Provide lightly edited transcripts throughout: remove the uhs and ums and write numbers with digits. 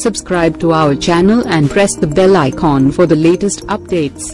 Subscribe to our channel and press the bell icon for the latest updates.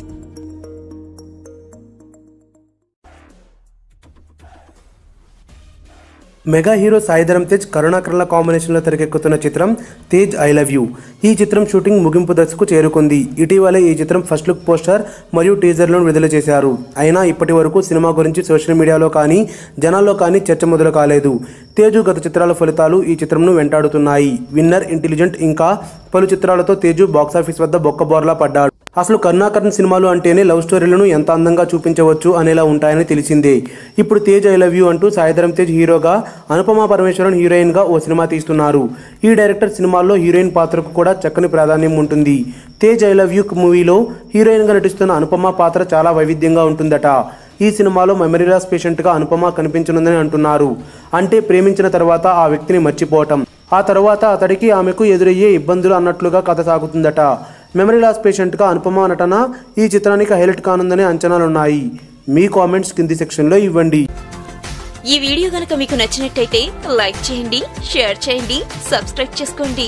Mega hero Sai Dharam Tej కరుణాకరన్ల కాంబినేషన్లో తెరకెక్కుతున్న చిత్రం Tej I love you. ఈ చిత్రం షూటింగ్ ముగింపు దశకు చేరుకుంది. ఇటీవలే ఈ చిత్రం ఫస్ట్ లుక్ పోస్టర్ మరియు టీజర్లను విడుదల చేశారు. అయినా ఇప్పటి వరకు సినిమా గురించి సోషల్ మీడియాలో కానీ జనాల్లో కానీ చర్చ మొదలు కాలేదు. తేజు గత చిత్రాల ఫలితాలు ఈ చిత్రంను వెంటాడుతున్నాయి. విన్నర్, ఇంటెలిజెంట్ ఇంకా పలు చిత్రాలతో తేజు బాక్సాఫీస్ వద్ద బొక్కబోర్లా పడ్డాడు. అసలు కరుణాకరన్ సినిమాలు అంటేనే లవ్ స్టోరీలను ఎంత అందంగా చూపించవచ్చు అనేలా ఉంటాయని తెలిసిందే. ఇప్పుడు తేజ్ ఐ లవ్ యూ అంటూ సాయి ధరమ్ తేజ్ హీరోగా, అనుపమ పరమేశ్వరన్ హీరోయిన్గా ఓ సినిమా తీస్తున్నారు. ఈ డైరెక్టర్ సినిమాల్లో హీరోయిన్ పాత్రకు కూడా చక్కని ప్రాధాన్యం ఉంటుంది. తేజ్ ఐ లవ్ యూ మూవీలో హీరోయిన్గా నటిస్తున్న అనుపమ పాత్ర చాలా వైవిధ్యంగా ఉంటుందట. ఈ సినిమాలో మెమరీ లాస్ పేషెంట్గా అనుపమ కనిపించనుందని అంటున్నారు. అంటే ప్రేమించిన తర్వాత ఆ వ్యక్తిని మర్చిపోవటం, ఆ తర్వాత అతడికి ఆమెకు ఎదురయ్యే ఇబ్బందులు అన్నట్లుగా కథ సాగుతుందట. మెమరీ లాస్ పేషెంట్గా అనుపమ నటన ఈ చిత్రానికి హైలైట్ కానుందనే అంచనాలున్నాయి. మీ కామెంట్స్ కింది సెక్షన్లో ఇవ్వండి. ఈ వీడియో గనుక మీకు నచ్చినట్టయితే లైక్ చేయండి, షేర్ చేయండి, సబ్స్క్రైబ్ చేసుకోండి.